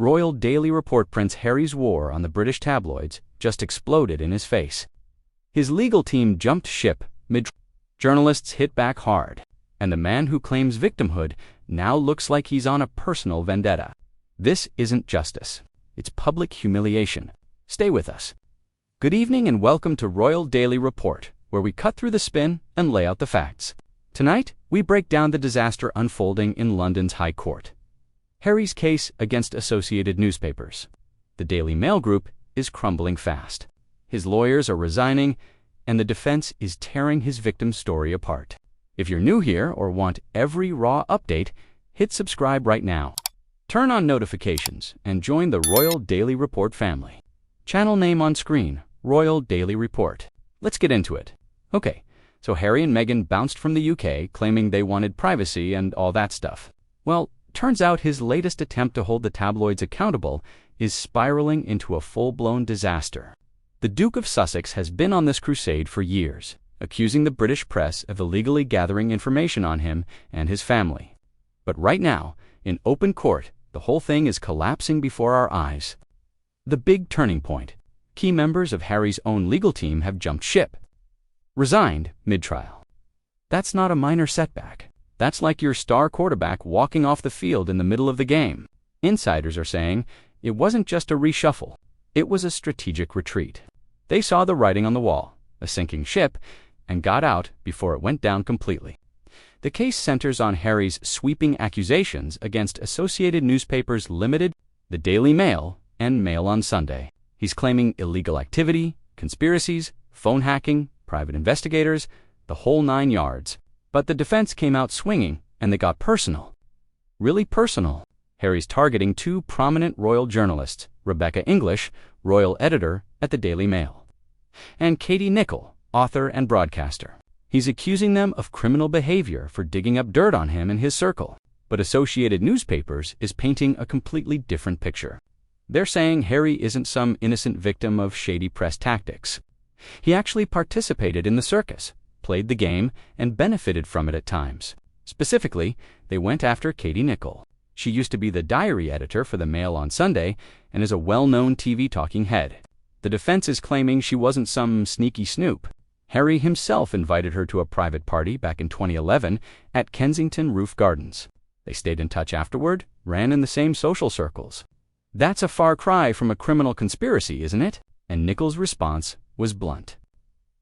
Royal Daily Report Prince Harry's war on the British tabloids just exploded in his face. His legal team jumped ship journalists hit back hard, and the man who claims victimhood now looks like he's on a personal vendetta. This isn't justice. It's public humiliation. Stay with us. Good evening and welcome to Royal Daily Report, where we cut through the spin and lay out the facts. Tonight, we break down the disaster unfolding in London's High Court. Harry's case against Associated Newspapers. The Daily Mail Group is crumbling fast. His lawyers are resigning, and the defense is tearing his victim's story apart. If you're new here or want every raw update, hit subscribe right now. Turn on notifications and join the Royal Daily Report family. Channel name on screen, Royal Daily Report. Let's get into it. Okay, so Harry and Meghan bounced from the UK, claiming they wanted privacy and all that stuff. Well, turns out his latest attempt to hold the tabloids accountable is spiraling into a full-blown disaster. The Duke of Sussex has been on this crusade for years, accusing the British press of illegally gathering information on him and his family. But right now, in open court, the whole thing is collapsing before our eyes. The big turning point. Key members of Harry's own legal team have jumped ship. Resigned mid-trial. That's not a minor setback. That's like your star quarterback walking off the field in the middle of the game. Insiders are saying it wasn't just a reshuffle. It was a strategic retreat. They saw the writing on the wall, a sinking ship, and got out before it went down completely. The case centers on Harry's sweeping accusations against Associated Newspapers Limited, the Daily Mail, and Mail on Sunday. He's claiming illegal activity, conspiracies, phone hacking, private investigators, the whole 9 yards. But the defense came out swinging, and they got personal. Really personal. Harry's targeting 2 prominent royal journalists, Rebecca English, royal editor at the Daily Mail, and Katie Nicholl, author and broadcaster. He's accusing them of criminal behavior for digging up dirt on him and his circle. But Associated Newspapers is painting a completely different picture. They're saying Harry isn't some innocent victim of shady press tactics. He actually participated in the circus, played the game, and benefited from it at times. Specifically, they went after Katie Nicholl. She used to be the diary editor for the Mail on Sunday and is a well-known TV talking head. The defense is claiming she wasn't some sneaky snoop. Harry himself invited her to a private party back in 2011 at Kensington Roof Gardens. They stayed in touch afterward, ran in the same social circles. That's a far cry from a criminal conspiracy, isn't it? And Nicholl's response was blunt.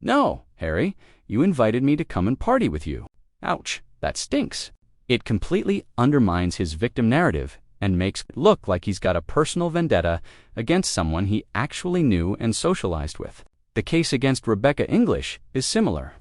No, Harry, you invited me to come and party with you. Ouch, that stinks. It completely undermines his victim narrative and makes it look like he's got a personal vendetta against someone he actually knew and socialized with. The case against Rebecca English is similar.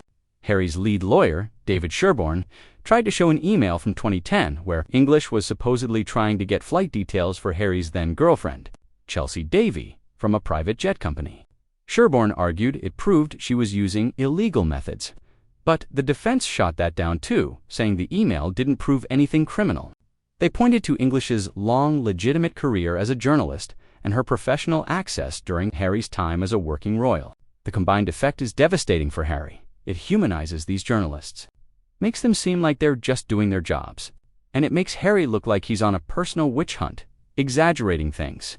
Harry's lead lawyer, David Sherborne, tried to show an email from 2010 where English was supposedly trying to get flight details for Harry's then-girlfriend, Chelsea Davy, from a private jet company. Sherborne argued it proved she was using illegal methods. But the defense shot that down too, saying the email didn't prove anything criminal. They pointed to English's long, legitimate career as a journalist and her professional access during Harry's time as a working royal. The combined effect is devastating for Harry. It humanizes these journalists, makes them seem like they're just doing their jobs. And it makes Harry look like he's on a personal witch hunt, exaggerating things,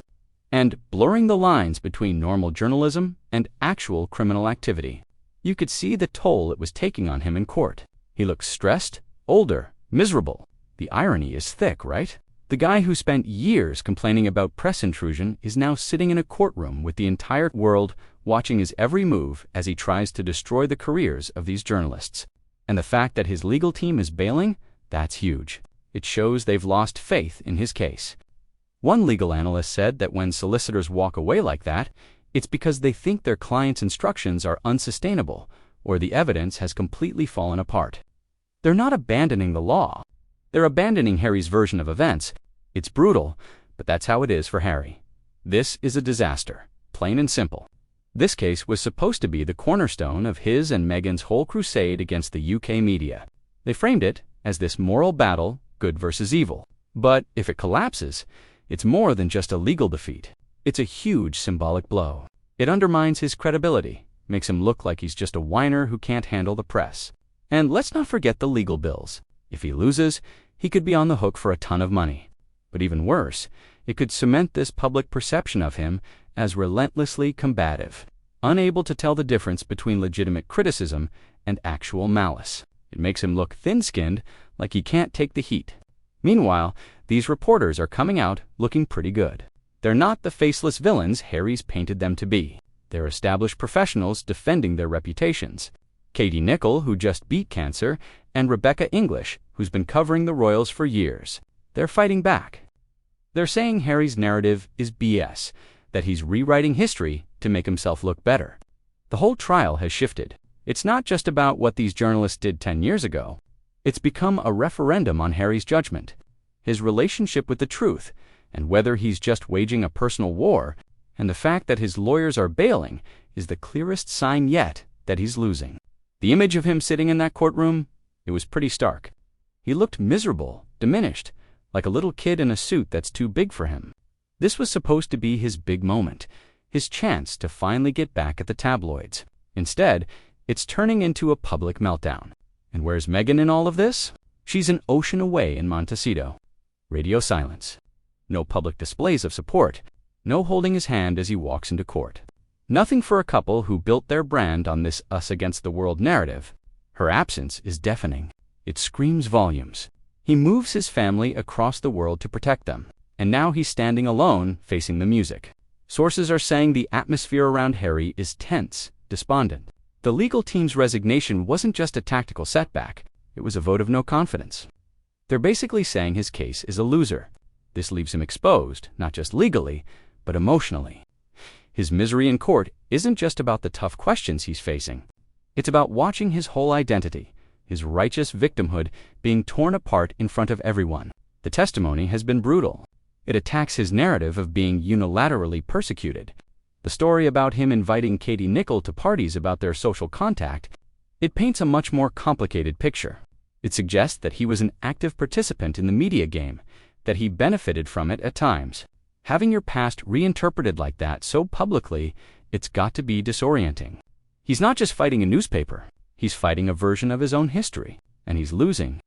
and blurring the lines between normal journalism and actual criminal activity. You could see the toll it was taking on him in court. He looks stressed, older, miserable. The irony is thick, right? The guy who spent years complaining about press intrusion is now sitting in a courtroom with the entire world watching his every move as he tries to destroy the careers of these journalists. And the fact that his legal team is bailing, that's huge. It shows they've lost faith in his case. One legal analyst said that when solicitors walk away like that, it's because they think their client's instructions are unsustainable or the evidence has completely fallen apart. They're not abandoning the law. They're abandoning Harry's version of events. It's brutal, but that's how it is for Harry. This is a disaster, plain and simple. This case was supposed to be the cornerstone of his and Meghan's whole crusade against the UK media. They framed it as this moral battle, good versus evil. But if it collapses, it's more than just a legal defeat. It's a huge symbolic blow. It undermines his credibility, makes him look like he's just a whiner who can't handle the press. And let's not forget the legal bills. If he loses, he could be on the hook for a ton of money. But even worse, It could cement this public perception of him as relentlessly combative, unable to tell the difference between legitimate criticism and actual malice. It makes him look thin-skinned, like he can't take the heat. Meanwhile, these reporters are coming out looking pretty good. They're not the faceless villains Harry's painted them to be. They're established professionals defending their reputations. Katie Nicholl, who just beat cancer, and Rebecca English, who's been covering the royals for years. They're fighting back. They're saying Harry's narrative is BS, that he's rewriting history to make himself look better. The whole trial has shifted. It's not just about what these journalists did 10 years ago. It's become a referendum on Harry's judgment, his relationship with the truth, and whether he's just waging a personal war, and the fact that his lawyers are bailing is the clearest sign yet that he's losing. The image of him sitting in that courtroom, it was pretty stark. He looked miserable, diminished, like a little kid in a suit that's too big for him. This was supposed to be his big moment, his chance to finally get back at the tabloids. Instead, it's turning into a public meltdown. And where's Meghan in all of this? She's an ocean away in Montecito. Radio silence. No public displays of support. No holding his hand as he walks into court. Nothing for a couple who built their brand on this us against the world narrative. Her absence is deafening. It screams volumes. He moves his family across the world to protect them, and now he's standing alone facing the music. Sources are saying the atmosphere around Harry is tense, despondent. The legal team's resignation wasn't just a tactical setback, it was a vote of no confidence. They're basically saying his case is a loser. This leaves him exposed, not just legally, but emotionally. His misery in court isn't just about the tough questions he's facing. It's about watching his whole identity, his righteous victimhood, being torn apart in front of everyone. The testimony has been brutal. It attacks his narrative of being unilaterally persecuted. The story about him inviting Katie Nicholl to parties about their social contact, it paints a much more complicated picture. It suggests that he was an active participant in the media game, that he benefited from it at times. Having your past reinterpreted like that so publicly, it's got to be disorienting. He's not just fighting a newspaper, he's fighting a version of his own history, and he's losing.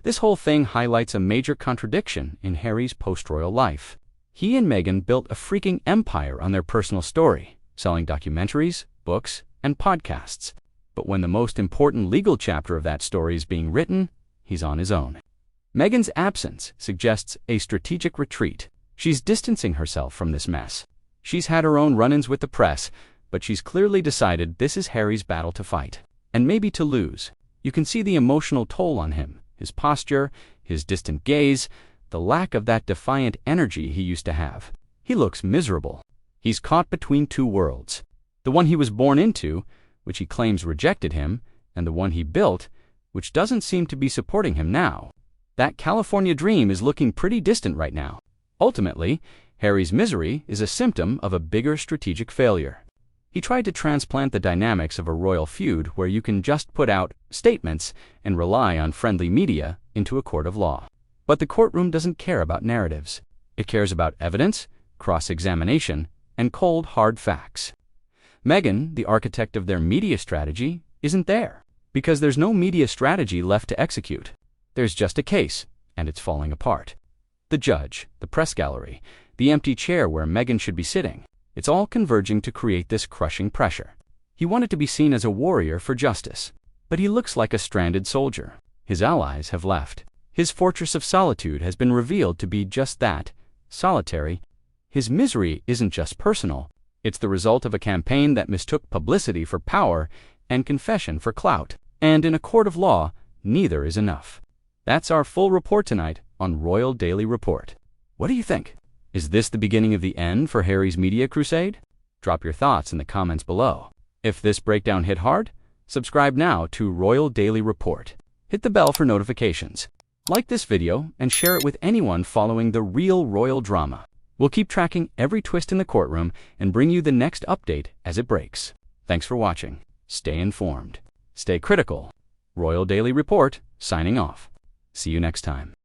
This whole thing highlights a major contradiction in Harry's post-royal life. He and Meghan built a freaking empire on their personal story, selling documentaries, books, and podcasts. But when the most important legal chapter of that story is being written, he's on his own. Meghan's absence suggests a strategic retreat. She's distancing herself from this mess. She's had her own run-ins with the press, but she's clearly decided this is Harry's battle to fight, and maybe to lose. You can see the emotional toll on him, his posture, his distant gaze, the lack of that defiant energy he used to have. He looks miserable. He's caught between two worlds. The one he was born into, which he claims rejected him, and the one he built, which doesn't seem to be supporting him now. That California dream is looking pretty distant right now. Ultimately, Harry's misery is a symptom of a bigger strategic failure. He tried to transplant the dynamics of a royal feud where you can just put out statements and rely on friendly media into a court of law. But the courtroom doesn't care about narratives. It cares about evidence, cross-examination, and cold, hard facts. Meghan, the architect of their media strategy, isn't there, because there's no media strategy left to execute. There's just a case, and it's falling apart. The judge, the press gallery, the empty chair where Meghan should be sitting, it's all converging to create this crushing pressure. He wanted to be seen as a warrior for justice, but he looks like a stranded soldier. His allies have left. His fortress of solitude has been revealed to be just that, solitary. His misery isn't just personal, it's the result of a campaign that mistook publicity for power and confession for clout. And in a court of law, neither is enough. That's our full report tonight on Royal Daily Report. What do you think? Is this the beginning of the end for Harry's media crusade? Drop your thoughts in the comments below. If this breakdown hit hard, subscribe now to Royal Daily Report. Hit the bell for notifications. Like this video and share it with anyone following the real royal drama. We'll keep tracking every twist in the courtroom and bring you the next update as it breaks. Thanks for watching. Stay informed. Stay critical. Royal Daily Report, signing off. See you next time.